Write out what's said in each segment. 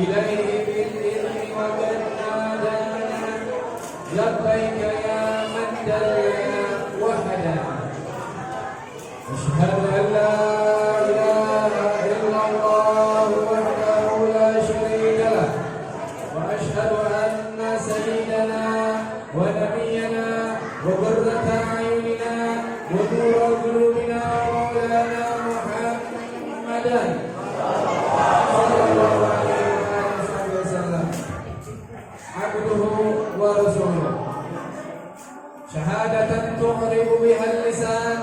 إليه بالإذن وقد نادانا لبيك يا من دلنا وهدانا أشهد أن لا إله إلا الله وحده لا شريك له وأشهد أن سيدنا ونبينا وقرة أعيننا ونور قلوبنا مولانا محمدا صلى الله عليه وسلم عبده ورسوله شهادة تقرب بها اللسان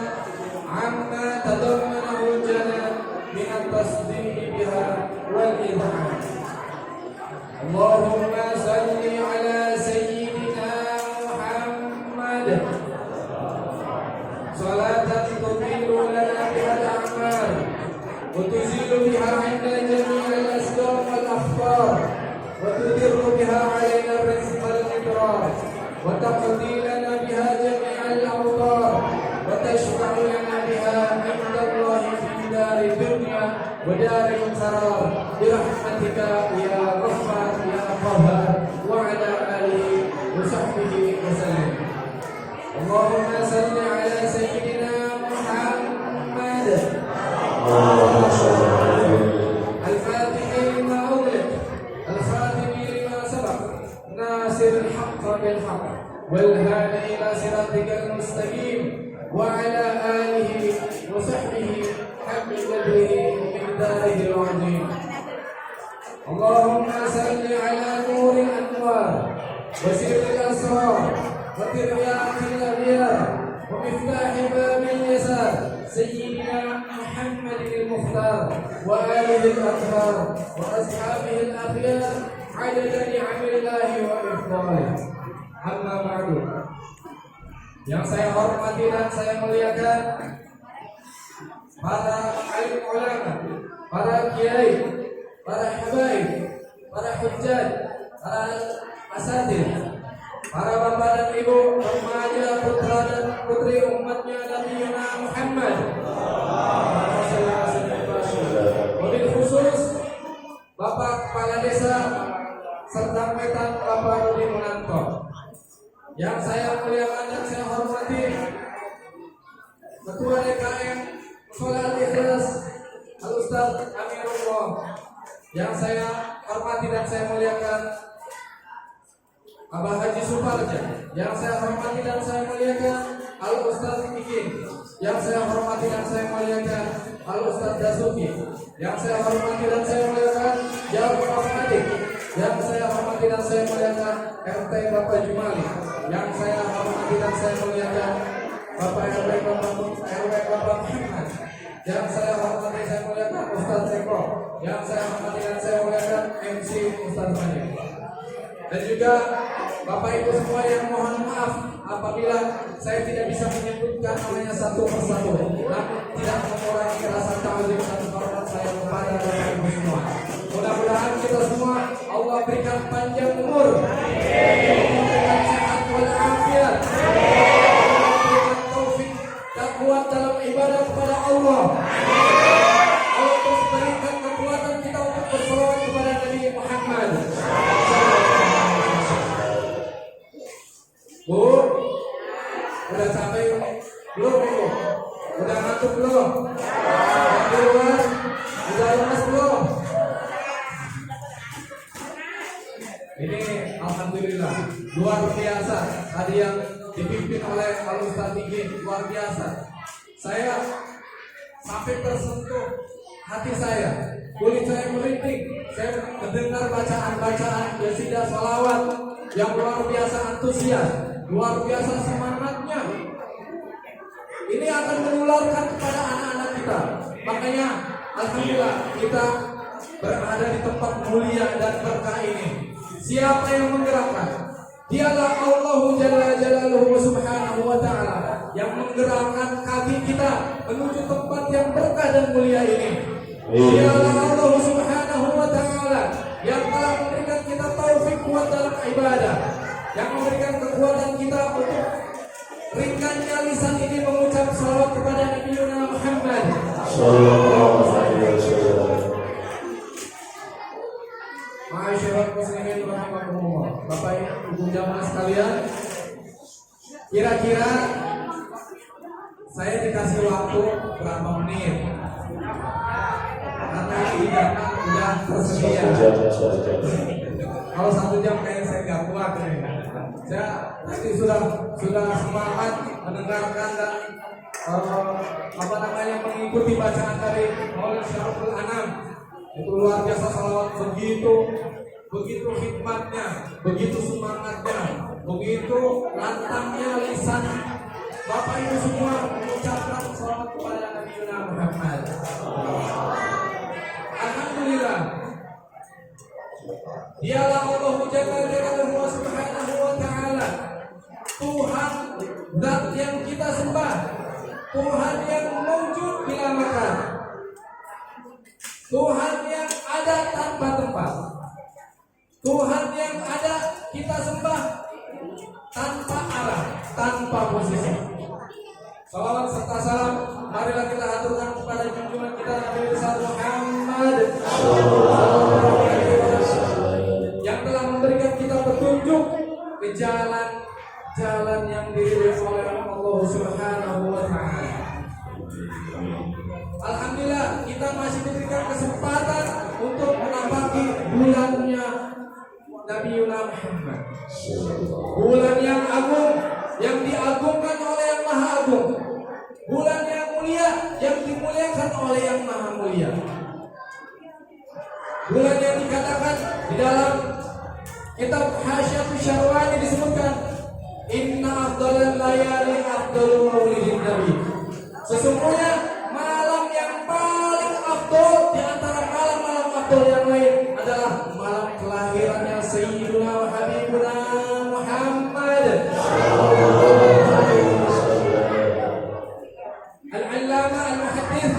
عما تضمنه الجنان من التصديق بها والإذعان اللهم صل على سيدنا محمد صلاة تطيل لنا بها الأعمال وتزيل بها عنا جميع الأسباب والأخطار وتدر بها علينا الرزق والإدراك وتقضي لنا بها جميع الأوطار وتشفع لنا بها عند الله في دار الدنيا ودار القرار برحمتك يا غفار يا قهار وعلى آله وصحبه وسلم اللهم صل على سيدنا محمد الفاتح لما أغلق الخاتم لما سبق ناصر الحق بالحق والهادي إلى صراطك المستقيم وعلى آله وصحبه حق قدره مقداره العظيم اللهم صل على نور الأنوار وسر الأسرار وترياق الأبيار ومفتاح باب اليسار سيدنا محمد المختار وآله الأطهار وأصحابه الأخيار عدد نعم الله وإفضاله أما بعد. Yang saya hormati dan saya muliakan para alim ulama, para kiai, para habaib, para hujjaj, para asatidz, para bapak dan ibu, remaja, putra dan putri umatnya Nabi Muhammad. Wabil khusus Bapak Kepala Desa serta Metan Bapak Rudi Munanto. Yang saya muliakan dan saya hormati Ketua DKM Sholat Ikhlas Al-Ustaz Amirullah. Yang saya hormati dan saya muliakan Abah Haji Suparja. Yang saya hormati dan saya muliakan Al-Ustaz Ikin. Yang saya hormati dan saya muliakan Al-Ustaz Dasuki. Yang saya hormati dan saya muliakan Jawab Afadik. Yang saya hormati dan saya muliakan RT Bapak Jumali. Yang saya hormati dan saya muliakan Bapak RW Bapak Muhammad. Yang saya hormati dan saya muliakan Ustaz Eko. Yang saya hormati dan saya muliakan MC Ustaz Mani. Dan juga Bapak Ibu semua yang mohon maaf apabila saya tidak bisa menyebutkan namanya satu persatu, namun tidak mengurangi rasa ta'zim dan hormat saya kepada Bapak Ibu semua. Mudah-mudahan kita semua Allah berikan panjang umur, berikan sehat walafiat, berikan taufik dan kuat dalam ibadah kepada Allah. Allah terus berikan kekuatan kita untuk bersolawat kepada Nabi Muhammad. Bu, udah sampai belum Bu? Udah ngantuk belum? Di luar, udah lemas belum? Ini alhamdulillah luar biasa. Tadi yang dipimpin oleh Al-Ustaz Ikin luar biasa. Saya sampai tersentuh hati saya, kulit saya merinding. Saya mendengar bacaan-bacaan qasidah salawat yang luar biasa antusias, luar biasa semangatnya. Ini akan menularkan kepada anak-anak kita. Makanya alhamdulillah kita berada di tempat mulia dan berkah ini. Siapa yang menggerakkan? Dialah Allah Jalla Jalaluhu Subhanahu wa ta'ala yang menggerakkan kaki kita menuju tempat yang berkah dan mulia ini. Dialah Allah Subhanahu wa ta'ala yang telah memberikan kita taufik kuat dalam ibadah, yang memberikan kekuatan kita untuk ringannya lisan ini mengucap salawat kepada Nabi Muhammad sallallahu alaihi wasallam. Ma'asyiral muslimin rahimakumullah. Bapak Ibu jamaah sekalian, kira-kira saya dikasih waktu berapa menit? Karena hidangan udah tersedia. Kalau 1 jam kayaknya saya nggak kuat nih. Saya nanti sudah semangat mendengarkan dan mengikuti bacaan dari Maulid Syariful Anam. Itu luar biasa, salawat begitu hikmatnya, begitu semangatnya, begitu lantangnya lisan Bapak Ibu semua mengucapkan salawat kepada Nabi Muhammad. Alhamdulillah, dialah Allah Jalla Jalaluhu Subhanahu wa Ta'ala, Tuhan zat yang kita sembah, Tuhan yang mewujud bila makan, Tuhan yang ada tanpa tempat, Tuhan yang ada kita sembah tanpa arah, tanpa posisi. Salawat serta salam marilah kita aturkan kepada junjungan kita Nabi besar Muhammad yang telah memberikan kita petunjuk ke jalan yang diridhoi oleh Allah Subhanahu wa Ta'ala. Alhamdulillah, kita masih diberikan kesempatan untuk menapaki bulannya Nabi Muhammad. Bulan yang agung, yang diagungkan oleh yang maha agung. Bulan yang mulia, yang dimuliakan oleh yang maha mulia. Bulan yang dikatakan di dalam kitab Hasyatus Syarwani disebutkan, Inna afdalal layali afdalul maulidin nabi. Sesungguhnya malam yang paling afdal di antara malam-malam afdal yang lain adalah malam kelahirannya Sayyiduna wa Habibuna Muhammad. Al-Allama Al-Muhaddits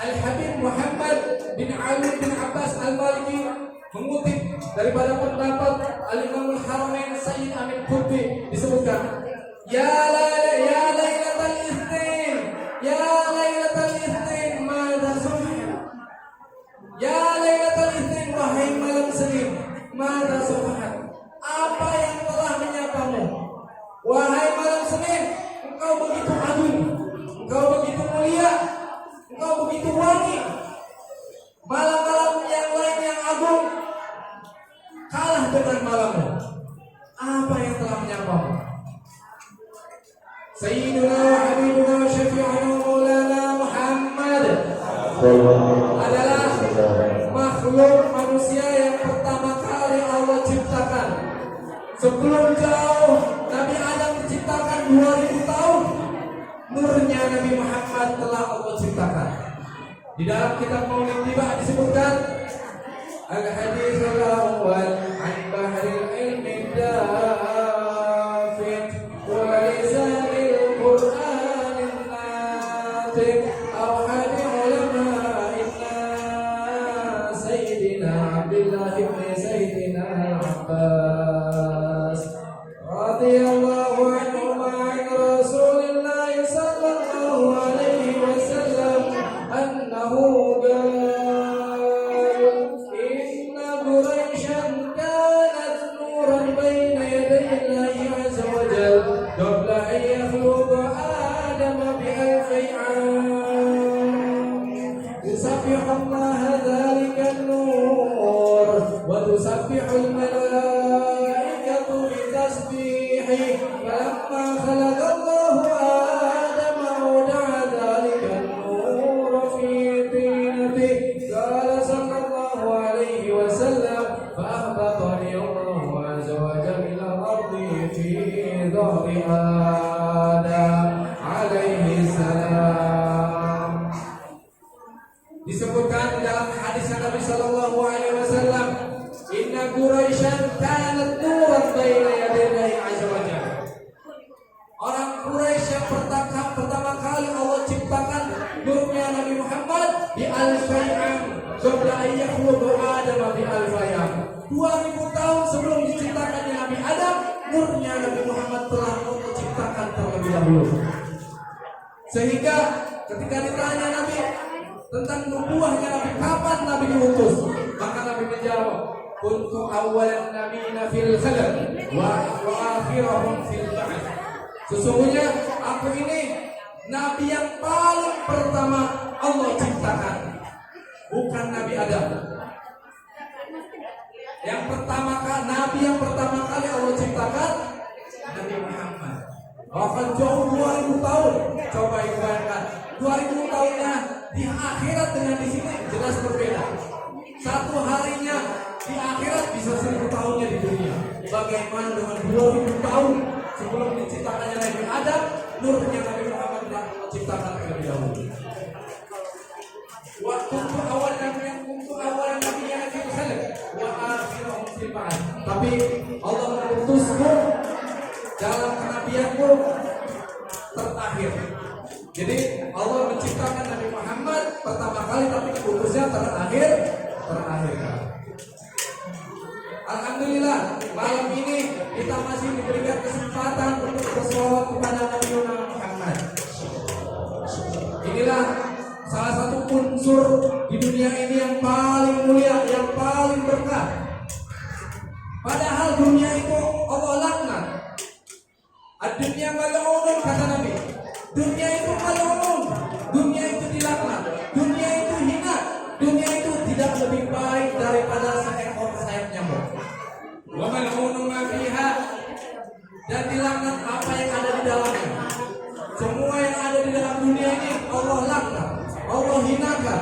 Al-Habib Muhammad bin Ali bin Abbas Al-Maliki mengutip daripada pendapat Al-Imam Al-Haramain Sayyid Amin Qutbi disebutkan, Ya Lailatul Itsnin, Ya Lailatul Itsnin, mada subhan. Ya Lailatul Itsnin, wahai malam Senin, mada subhan. Apa yang telah menyapamu? Wahai malam Senin, engkau begitu agung, engkau begitu mulia, engkau begitu wangi. Malam-malam yang lain yang agung kalah dengan malammu. Apa yang telah menyapamu? Sayyiduna wa Habibuna wa Syafi'una wa Maulana Muhammad adalah makhluk manusia yang pertama kali Allah ciptakan. Sebelum jauh Nabi Adam diciptakan 2000 tahun, nurnya Nabi Muhammad telah Allah ciptakan. Di dalam kitab Maulid Tiba disebutkan, Al-Hadits al-awwal an bahril ilmi dafiq wa lisanil Qur'anil natiq awhadi ulama'ina Sayyidina Abdullah ibn Sayyidina Abbas radhiyallahu anhu ma'an Rasulillah sallallahu alaihi wasallam annahu قبل أن يخلق آدم بألف عام يسبح الله ذلك النور وتسبح الملائكة بتسبيحه فلما خلق الله آدم وضع ذلك النور في طينته قال صلى الله عليه وسلم فأهبطني الله عز وجل إلى الأرض في ظهر Adam alaihi salam. Disebutkan di dalam hadis Nabi sallallahu alaihi wasallam, Inna Quraisyan kanat nuran baina yadayi azza wa jalla. Orang Quraisy yang pertama kali Allah ciptakan nurnya Nabi Muhammad di al-Fay'am qabla an yakhluqa Adam bi al-Fay'am. 2000 tahun sebelum diciptakannya Nabi Adam, nurnya Nabi Muhammad telah Allah ciptakan terlebih dahulu. Sehingga ketika ditanya Nabi tentang nubuahnya Nabi, kapan Nabi diutus, maka Nabi menjawab, kuntu awwalan nabiyina fil khalq wa akhirahum fil ba'th. Sesungguhnya aku ini nabi yang paling pertama Allah ciptakan, bukan Nabi Adam. Nabi yang pertama kali Allah ciptakan Nabi Muhammad. Bahkan jauh 2000 tahun. Coba bayangkan, 2000 tahunnya di akhirat dengan di sini jelas berbeda. Satu harinya di akhirat bisa 1000 tahunnya di dunia. Bagaimana dengan 2000 tahun sebelum diciptakannya Nabi Adam, nurnya Nabi Muhammad telah diciptakan terlebih dahulu. Waktu awal Nabi yang fil khalq wa akhirahum fil ba'th. Tapi Allah mengutusku dalam kenabianku terakhir. Jadi Allah menciptakan Nabi Muhammad pertama kali, tapi utusnya terakhir. Alhamdulillah, malam ini kita masih diberikan kesempatan untuk bersolawat kepada Nabi Muhammad. Inilah salah satu unsur di dunia ini yang paling mulia, yang paling berkah. Padahal dunia itu Allah laknat. Ad-dunya mal'unun, kata Nabi. Dunia itu mal'un. Dunia itu dilaknat. Dunia itu hina. Dunia itu tidak lebih baik daripada seekor sayap nyamuk. Wa mal'unun ma fiha, dan dilaknat apa yang ada di dalamnya. Semua yang ada di dalam dunia ini Allah laknat, Allah hinakan.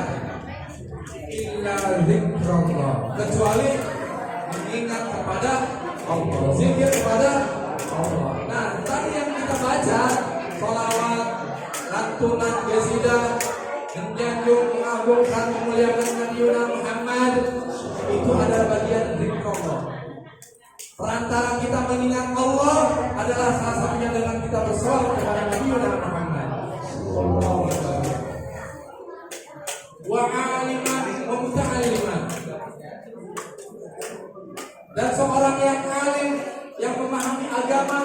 Illa zikrullah, kecuali mengingat kepada Allah, zikir kepada Allah. Nah, tadi yang kita baca sholawat, lantunan, qasidah, menjanjung, mengagungkan, memuliakan Nabi Muhammad, itu adalah bagian zikrullah. Perantara kita mengingat Allah adalah salah satunya dengan kita bersolawat kepada Nabi Muhammad. Wa aliman wa muta'alliman, dan seorang yang alim, yang memahami agama.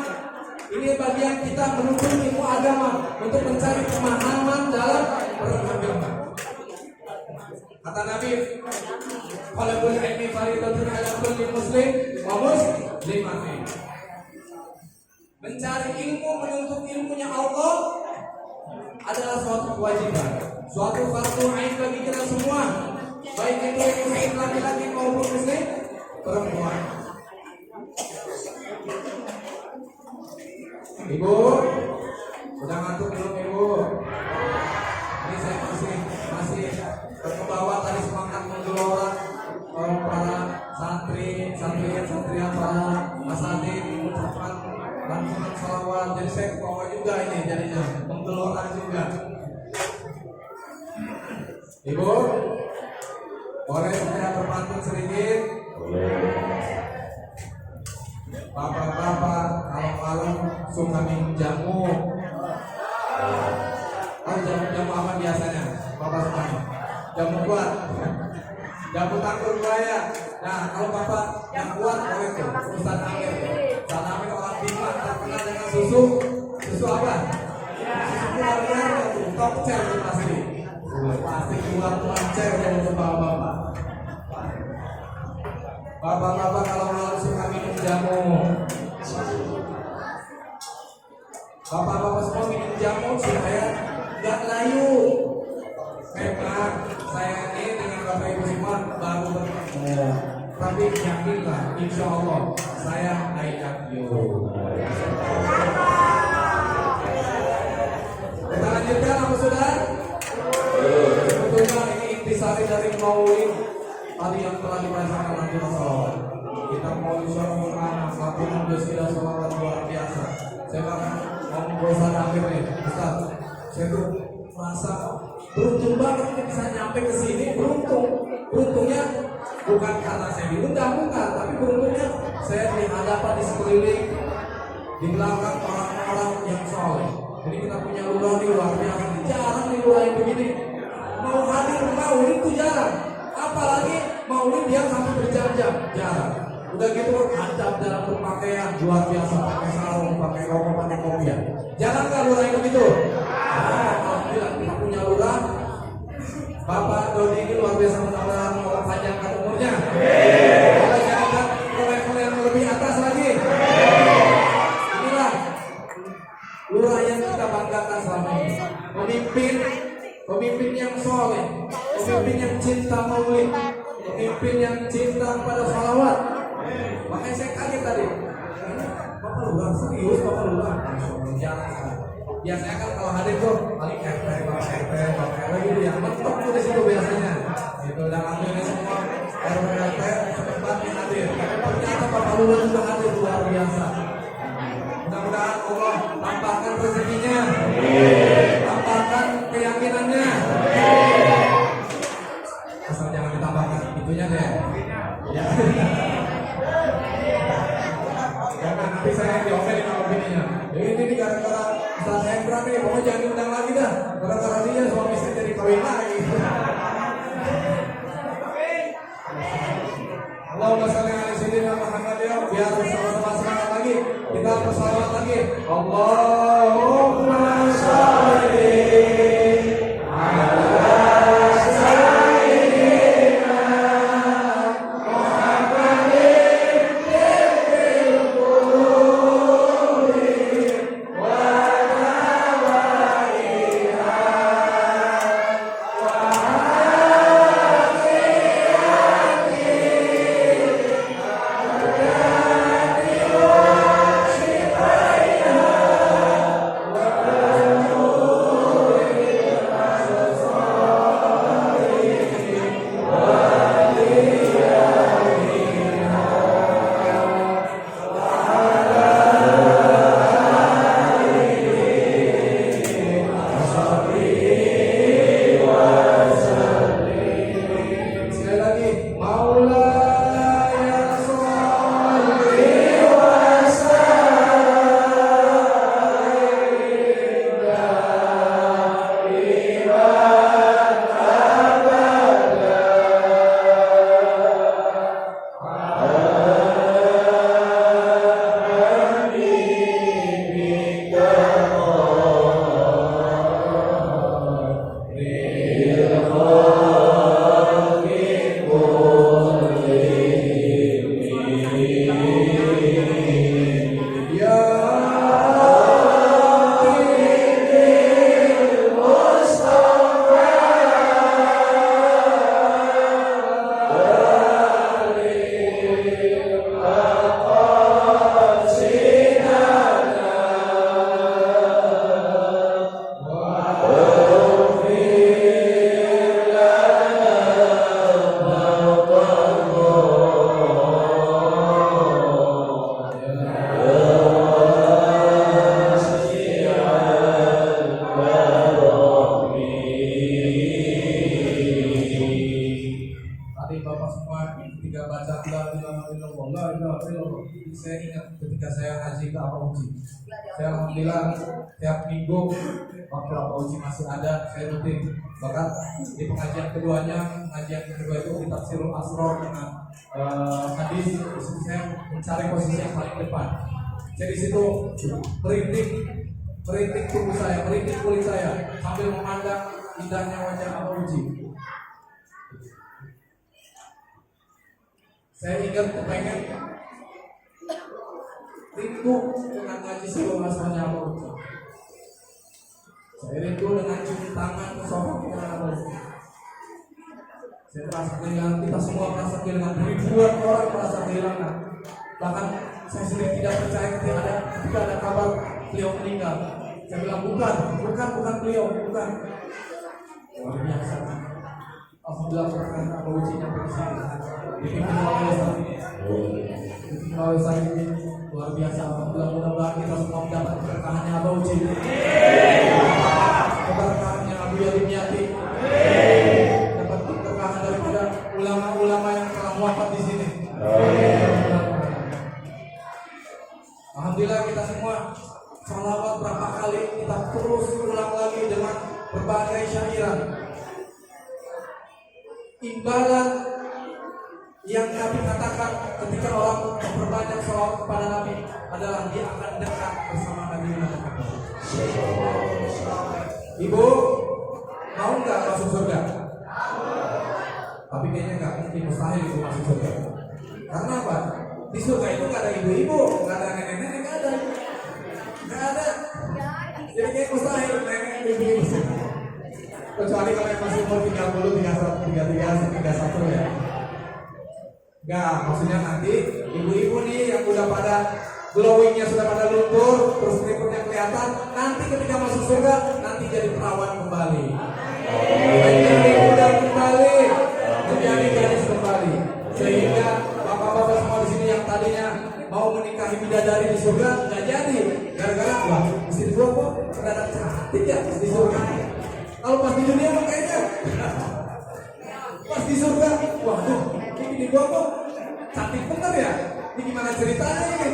Ini bagian kita menuntut ilmu agama untuk mencari pemahaman dalam beragama. Kata Nabi, talabul ilmi fardhatun 'ala kulli muslim wa muslimatin. Mencari ilmu, menuntut ilmunya Allah adalah suatu kewajiban, suatu fardu ain bagi kita semua, baik itu muslim laki-laki maupun muslim perempuan. Ibu, sudah ngantuk belum Ibu? Ini saya masih terkebawa tadi semangat menggelora para santrian para asatidz mengucapkan lantunan salawat. Jadi saya kebawa juga ini, jadinya menggelora juga. Ibu, boleh saya berpantun sedikit? Bapak-bapak kalau malam suka minum jamu. Jamu apa biasanya? Bapak suka jamu kuat, jamu tangkul buaya. Nah, kalau bapak yang kuat boleh tuh Ustaz Amir. Ustaz Amir orang Bima terkenal dengan susu apa? Susu keluarga tuh, top chair tuh pasti keluar chair untuk bapak-bapak. Bapak-bapak kalau malam suka minum jamu. Bapak-bapak semua minum jamu supaya nggak layu. Memang saya ini dengan Bapak Ibu semua baru bertemu, tapi yakinlah, insya Allah saya ajak you. Kita lanjutkan apa sudah? Sebetulnya ini intisari dari maulid tadi yang telah dibacakan nanti masalah. Kita mau disuruh anak satu nambah sudah salawat luar biasa. Saya mau bosan akhir nih, Ustaz. Saya tuh merasa beruntung banget bisa nyampe ke sini. Beruntungnya bukan karena saya diundang, bukan, tapi beruntungnya saya dihadapan di sekeliling, di belakang orang-orang yang soleh. Jadi kita punya lurah di luar biasa. Jarang di lurah yang begini. Mau hadir maulid itu jarang. Apalagi maulid yang sampai berjam-jam, jarang. Udah gitu adab dalam berpakaian luar biasa, pakai sarung, pakai rokok, pakai kopiah. Jarang nggak lurah yang begitu? Alhamdulillah kita punya lurah. Bapak Dodi ini luar biasa, mudah-mudahan Allah panjangkan umurnya. bersolawat? Makanya saya kaget tadi. Bapak luar, serius Bapak luar? Jangan. Biasanya kan kalau hadir tuh paling Bapak gitu ya. Mentok tuh di situ biasanya. Itu dan alhamdulillah semua RT setempat yang hadir. Ternyata Bapak luar juga hadir luar biasa. Mudah-mudahan Allah tampakkan rezekinya, tampakkan keyakinannya. Asal jangan ditambahkan itunya deh. Ya. Jangan nanti saya diomelin sama bininya. Ini gara-gara Ustaz Hendra nih, pokoknya jangan diundang lagi dah. Gara-gara dia suami saya jadi kawin lagi. Allahumma shalli ala sayyidina Muhammad ya. Biar sama-sama semangat lagi. Kita bersalawat lagi. Allahumma shalli ala saya ingat ketika saya haji ke Apauci. Saya alhamdulillah tiap minggu waktu Apauci masih ada, saya rutin. Bahkan di pengajian keduanya, pengajian kedua itu di Tafsirul Asrar dengan hadis, saya mencari posisi yang paling depan. Saya di situ merintik tubuh saya, merintik kulit saya sambil memandang indahnya wajah Apauci. Saya ingat kepengen rindu dengan ngaji sebelum rasanya Apauci. Saya rindu dengan cium tangan ke sosoknya Apauci. Saya merasa kehilangan, kita semua merasa kehilangan, ribuan orang merasa kehilangan. Bahkan saya sendiri tidak percaya ketika ada kabar beliau meninggal. Saya bilang bukan beliau, bukan. Luar biasa. Alhamdulillah berkat Apauci nyampe di sini. Dipimpin oleh saya ini luar biasa. Alhamdulillah, mudah-mudahan kita semua mendapat keberkahannya Apauci, keberkahannya Abu Yatim Yati, dapat keberkahan daripada ulama-ulama yang telah wafat di sini. Alhamdulillah kita semua salawat berapa kali kita terus ulang lagi dengan berbagai syairan. Imbalan yang Nabi katakan ketika orang memperbanyak salawat kepada Nabi adalah dia akan dekat bersama Nabi Muhammad. Ibu mau nggak masuk surga? Tapi kayaknya nggak mungkin, mustahil ibu masuk surga. Karena apa? Di surga itu nggak ada ibu-ibu, nggak ada nenek-nenek, nggak ada. Jadi kayak mustahil nenek ibu-ibu. Kecuali kalau yang masih umur 30, 31 ya. Enggak, maksudnya nanti ibu-ibu nih yang udah pada glowingnya sudah pada luntur, terus keriputnya kelihatan, nanti ketika masuk surga nanti jadi perawan kembali, menjadi muda kembali, menjadi gadis kembali, sehingga bapak-bapak semua di sini yang tadinya mau menikahi bidadari di surga nggak jadi, gara-gara wah istri gua kok ternyata cantik ya di surga. Kalau pas di dunia makanya pas di surga, waduh ini gua kok cantik bener ya, ini gimana ceritanya ini?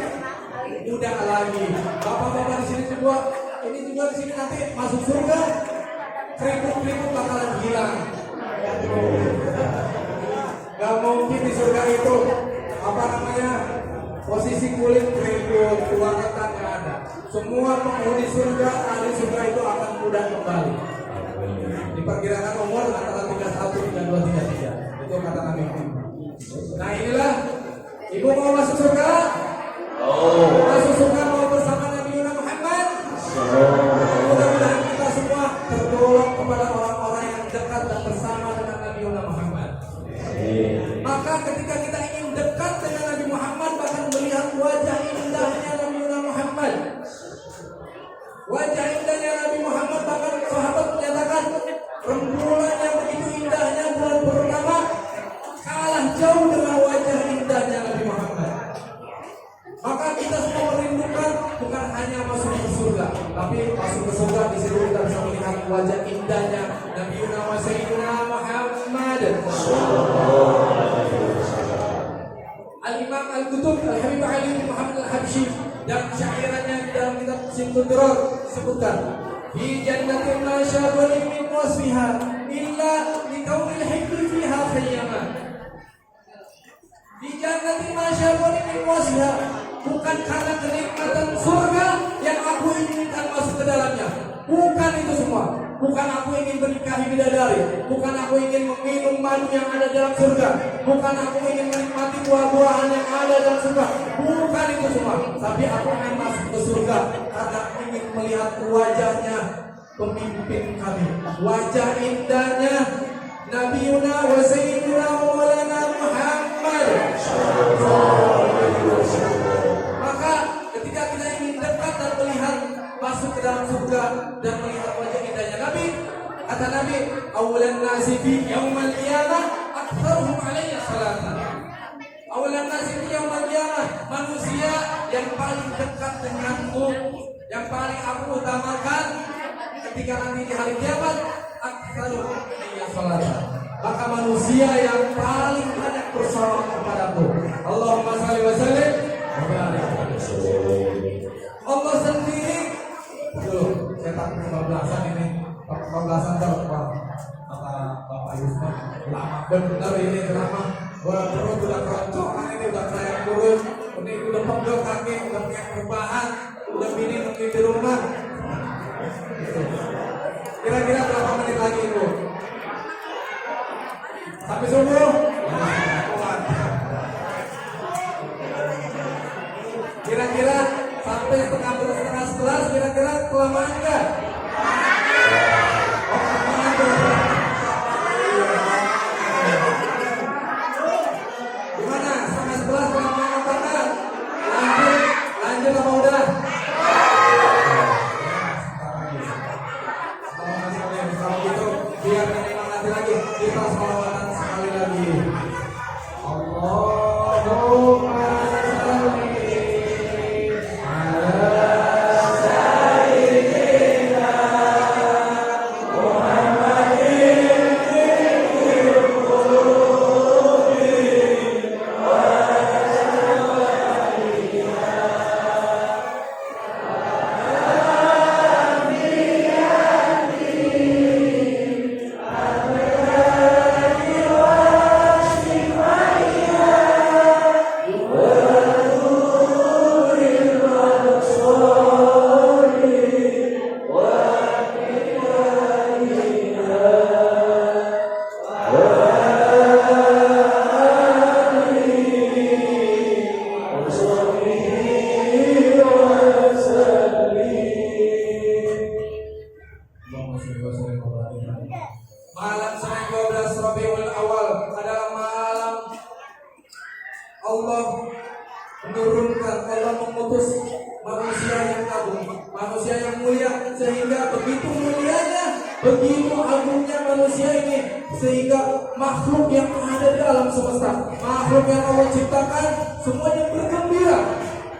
Udah lagi, bapak-bapak di sini juga, ini juga di sini nanti masuk surga, keriput-keriput bakalan hilang. Gak mungkin di surga itu apa namanya posisi kulit keriput, tulang ketan nggak ada. Semua penghuni surga, ahli surga itu akan mudah kembali. Diperkirakan umur antara 31 hingga 233. Itu kata Nabi. Nah inilah, ibu mau masuk surga? Masuk surga mau bersama Nabi Muhammad? Mudah-mudahan kita semua tergolong kepada orang-orang yang dekat dan bersama dengan Nabi Muhammad. Maka ketika kita ingin dekat dengan Nabi Muhammad, bahkan melihat wajah indahnya Nabi Muhammad, wajah indahnya Nabi Muhammad, bahkan sahabat menyatakan rembulan yang begitu indahnya bulan purnama kalah jauh dengan wajah indahnya Nabi Muhammad. Maka kita semua merindukan bukan hanya masuk ke surga, tapi masuk ke surga di situ kita bisa melihat wajah indahnya Nabi Muhammad. Al-Imam Al-Qutub Al-Habib Ali Muhammad Al-Habsyi dan syairannya di dalam kitab Simtul Durar disebutkan fi jannatin ma syabun min wasfiha illa li kaunil hikmi fiha khayyaman. Di jannatin ma syabun min wasfiha, bukan karena kenikmatan surga yang aku inginkan masuk ke dalamnya, bukan itu semua. Bukan aku ingin menikahi bidadari, bukan aku ingin meminum madu yang ada dalam surga, bukan aku ingin menikmati buah-buahan yang ada dalam surga, bukan itu semua. Tapi aku ingin masuk ke surga karena ingin melihat wajahnya pemimpin kami, wajah indahnya Nabiuna wa Sayyidina Maulana Muhammad. Maka ketika kita ingin dekat dan melihat masuk ke dalam surga dan melihat wajah indahnya Nabi, kata Nabi, awalan nasi fi yaumal qiyamah aktsaruhum alayya salatan. Awalan nasi fi yaumal qiyamah, manusia yang paling dekat denganku, yang paling aku utamakan ketika nanti di hari kiamat, aktsaruhum alayya salatan. Maka manusia yang paling banyak bersalawat kepadaku. Allahumma shalli wa sallim wa barik. Allah sendiri dulu, saya takut 15-an ini, 15-an terwah kata Bapak Yusman, lama benar ini lama, perut udah keroncongan ini, udah saya kurus, ini udah pegel kaki, udah punya perubahan, udah bini nunggu di rumah. Kira-kira berapa menit lagi Ibu? Sampai subuh? Kira-kira sampai setengah 11, kira-kira kelamaan enggak? Gimana? Setengah 11 kelamaan apa enggak? Lanjut apa udah? Kalau gitu biar menikmati lagi, kita sholawatan sekali lagi. Allahumma sholli ala sayyidina menurunkan, Allah mengutus manusia yang agung, manusia yang mulia, sehingga begitu mulianya, begitu agungnya manusia ini, sehingga makhluk yang ada di alam semesta, makhluk yang Allah ciptakan, semuanya bergembira.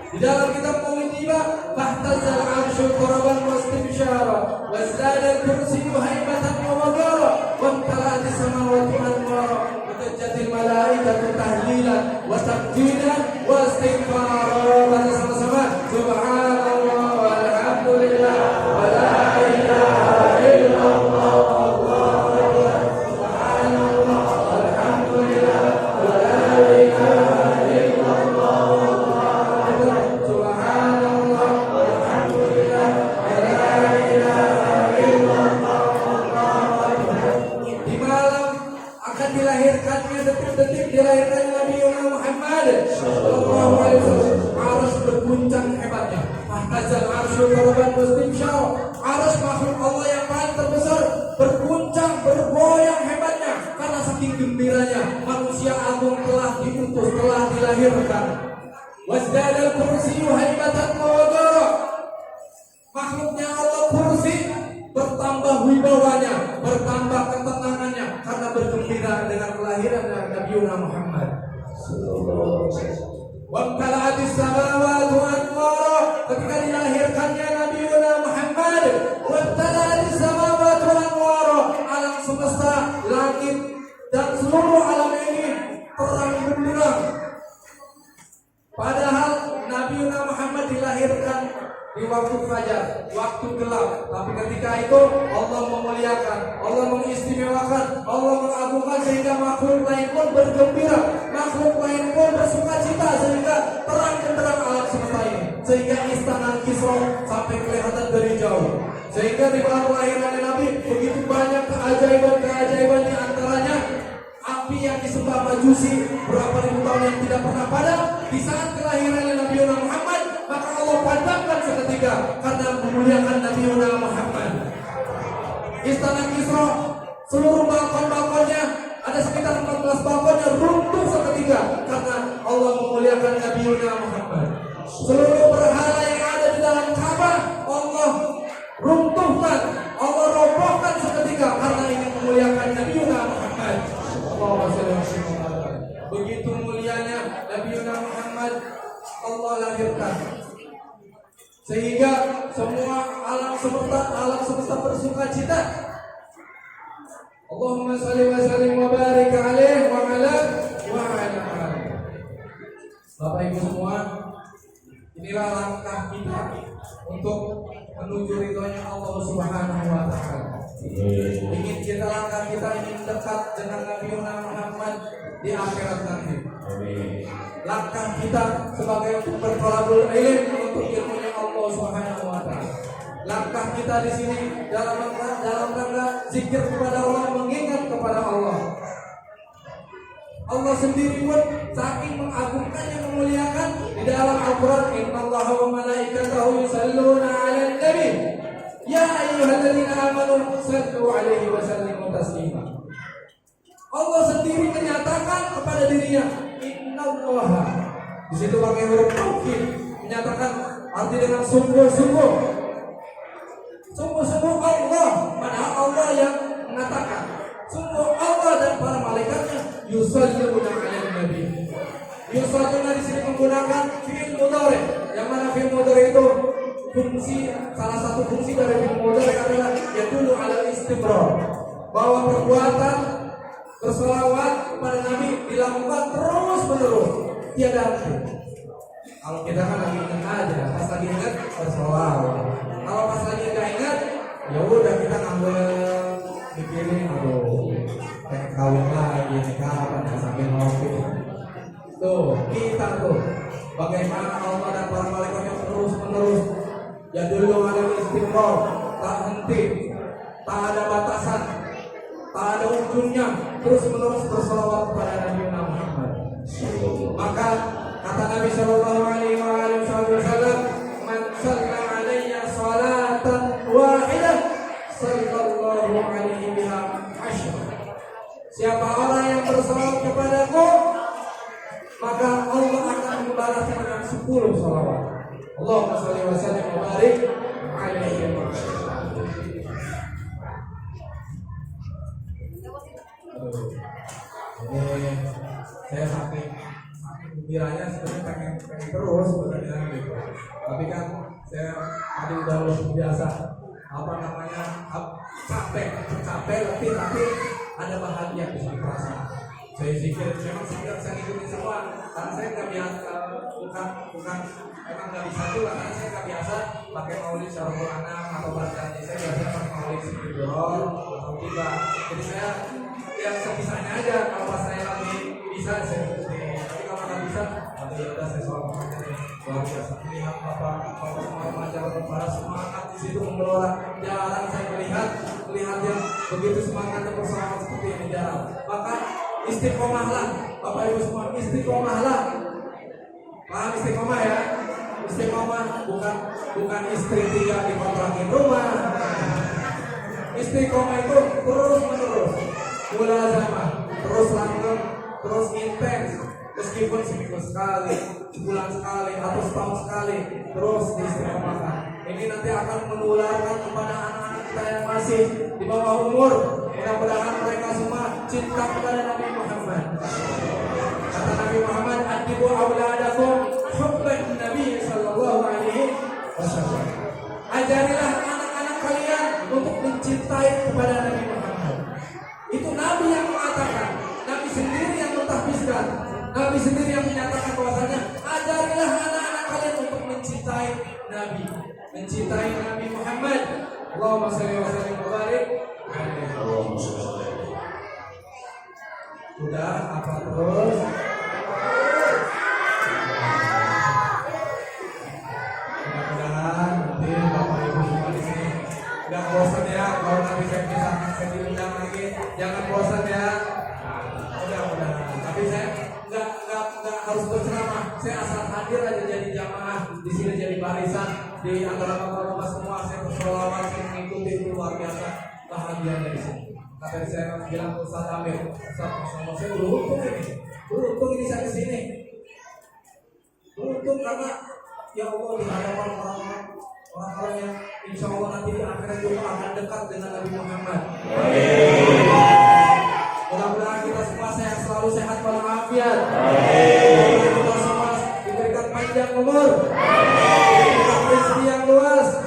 Di dalam kitab Al-Tiba, "Fahtazal 'arsyu qaraban wastibsyara, wazdada al-kursiyyu haibatan wa waqara, wa imtala'atis samawati anwara, wa tajjatil malaikatu tahlilan wa tabjilan wa istighfara." Kata sama-sama, subhanallah walhamdulillah wa la ilaha illallah, Allahu akbar. Subhanallah walhamdulillah wa la ilaha illallah. Dilahirkannya detik-detik dilahirkan Nabi Muhammad sallallahu alaihi wasallam, arus berguncang hebatnya. Fahtazal 'arsyu qaraban wastibsyara, arus makhluk Allah yang paling terbesar berguncang, bergoyang hebatnya karena saking gembiranya manusia agung telah diutus, telah dilahirkan. Wazdada al-kursiyyu haibatan wa waqara, makhluknya Allah kursi bertambah wibawanya, bertambah ketenangannya karena bergembira dengan kelahiran Nabi Muhammad sallallahu alaihi wasallam. Wa imtala'atis samawati anwara, ketika dilahirkannya Nabi Muhammad, wa imtala'atis samawati anwara, alam semesta, langit dan seluruh alam ini terang benderang. Padahal Nabi Muhammad dilahirkan di waktu fajar, waktu gelap, tapi ketika itu Allah memuliakan, Allah mengistimewakan, Allah mengagungkan sehingga makhluk lain pun bergembira, makhluk lain pun bersukacita sehingga terang benderang alam semesta ini, sehingga istana Kisra sampai kelihatan dari jauh. Sehingga di malam kelahiran Nabi begitu banyak keajaiban-keajaiban, di antaranya api yang disembah Majusi berapa ribu tahun yang tidak pernah padam. Di saat kelahiran Nabi Muhammad, maka Allah padamkan seketika karena memuliakan Nabi Muhammad. Istana Kisra, seluruh balkon-balkonnya, ada sekitar 14 balkonnya runtuh seketika karena Allah memuliakan Nabi Muhammad. Seluruh berhala yang ada di dalam Ka'bah Allah runtuhkan, Allah robohkan seketika karena ingin memuliakan Nabi Muhammad. Begitu mulianya Nabi Muhammad Allah lahirkan, sehingga semua alam semesta bersukacita. Allahumma shalli wa sallim wa barik alaihi wa ala alihi. Bapak Ibu semua, inilah langkah kita untuk menuju ridhonya Allah Subhanahu wa taala. Ingin kita, langkah kita ingin dekat dengan Nabi Muhammad di akhirat nanti. Langkah kita sebagai bertolabul ilm untuk ilmunya Allah Subhanahu wa taala. Langkah kita di sini dalam rangka zikir kepada Allah, mengingat kepada Allah. Allah sendiri pun saking mengagungkannya, memuliakan di dalam Al-Qur'an, innallaha wa malaikatahu yusalluna 'alan nabi ya ayyuhalladzina amanu shallu 'alaihi wa sallimu taslima. Allah sendiri menyatakan kepada dirinya innallaha, di situ pakai huruf taukid, menyatakan arti dengan sungguh-sungguh. Sungguh-sungguh Allah, padahal Allah yang mengatakan. Sungguh Allah dan para malaikatnya yusalluna 'alan nabi. Yusalluna di sini menggunakan fi'il mudhari, yang mana fi'il mudhari itu salah satu fungsi dari fi'il mudhari adalah yadullu 'ala istimrar, bahwa perbuatan berselawat kepada Nabi dilakukan terus menerus, tiada henti. Kalau kita kan lagi ingat aja, pas lagi ingat berselawat. Kalau pas lagi nggak ingat, ya udah kita ngambil mikirin, aduh, kayak kawin lagi nih, kapan ya sambil ngopi. Tuh, kita tuh, bagaimana Allah dan para malaikatnya terus menerus, ya dulu ada istiqomah, tak henti, tak ada batasan, tak ada ujungnya, terus menerus berselawat kepada Nabi Muhammad. Maka kata Nabi Shallallahu Alaihi Wasallam, man shalla alayya salatan wahidah, sallallahu alaihi biha asyra. Siapa orang yang bersalawat kepadaku, maka Allah akan membalasnya 10 sholawat. Allahumma sholli wa sallim wa barik alaihi wa sallam. Ini saya saking gembiranya sebenarnya pengen terus sebenarnya gitu. Tapi kan saya tadi udah luar biasa capek letih, tapi ada bahagia di sini perasaan. Saya pikir memang saya ikutin semua karena saya nggak biasa, bukan memang nggak bisa juga karena saya nggak biasa pakai maulid syarul anam atau bacanya. Saya biasanya pakai maulid sidor atau tiba. Jadi saya yang sebisanya aja, kalau pas saya lagi bisa saya ikutin, tapi kalau nggak bisa nanti ya udah saya soal makanya nih luar biasa. Lihat bapak semua remaja para semangat di situ mengelola. Jarang saya melihat yang begitu semangatnya bersama seperti ini, jarang. Maka istiqomahlah Bapak Ibu semua, istiqomahlah. Paham istiqomah ya? Istiqomah bukan istri 3 dikontrakin rumah. Istiqomah itu terus menerus, mulazamah, terus langgeng, terus intens, meskipun seminggu sekali, sebulan sekali, atau setahun sekali, terus diistiqomahkan. Ini nanti akan menularkan kepada anak-anak kita yang masih di bawah umur. Mudah-mudahan mereka semua cinta kepada Nabi Muhammad. Kata Nabi Muhammad, "Adibu auladakum hubban Nabi sallallahu alaihi wasallam." Ajarilah anak-anak kalian untuk mencintai kepada Nabi Muhammad. Itu Nabi yang mengatakan, Nabi sendiri yang mentahbiskan, Nabi sendiri yang menyatakan bahwasanya ajarilah anak-anak kalian untuk mencintai Nabi, mencintai Nabi Muhammad. Allahumma shalli wa sallim wa barik. Udah apa terus? Mudah-mudahan nanti Bapak Ibu semua di sini nggak bosan ya kalau nanti saya diundang lagi, jangan bosan ya. Mudah-mudahan. Tapi saya nggak harus berceramah. Saya asal hadir aja jadi jamaah di sini, jadi barisan di antara bapak-bapak semua. Saya bersolawat, saya mengikuti, itu luar biasa bahagia dari sini. Tadi saya bilang ke Ustaz Amir, Ustaz, saya beruntung ini saya di sini. Beruntung karena ya Allah di hadapan orang-orang yang insya Allah nanti di akhirat juga akan dekat dengan Nabi Muhammad. Mudah-mudahan kita semua selalu sehat walafiat. Kita semua diberikan panjang umur, diberikan rezeki yang luas,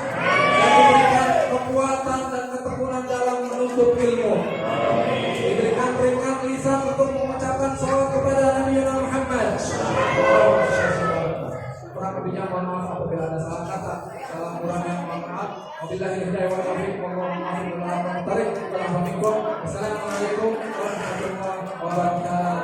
dan diberikan kekuatan dan ketekunan dalam menuntut ilmu. Diberikan ringan lisan untuk mengucapkan salawat kepada Nabi Muhammad. Kurang lebihnya mohon maaf apabila ada salah kata, salah kurangnya mohon maaf. Wabillahi hidayah wa taufiq, wallahu a'lam. Assalamualaikum warahmatullahi wabarakatuh.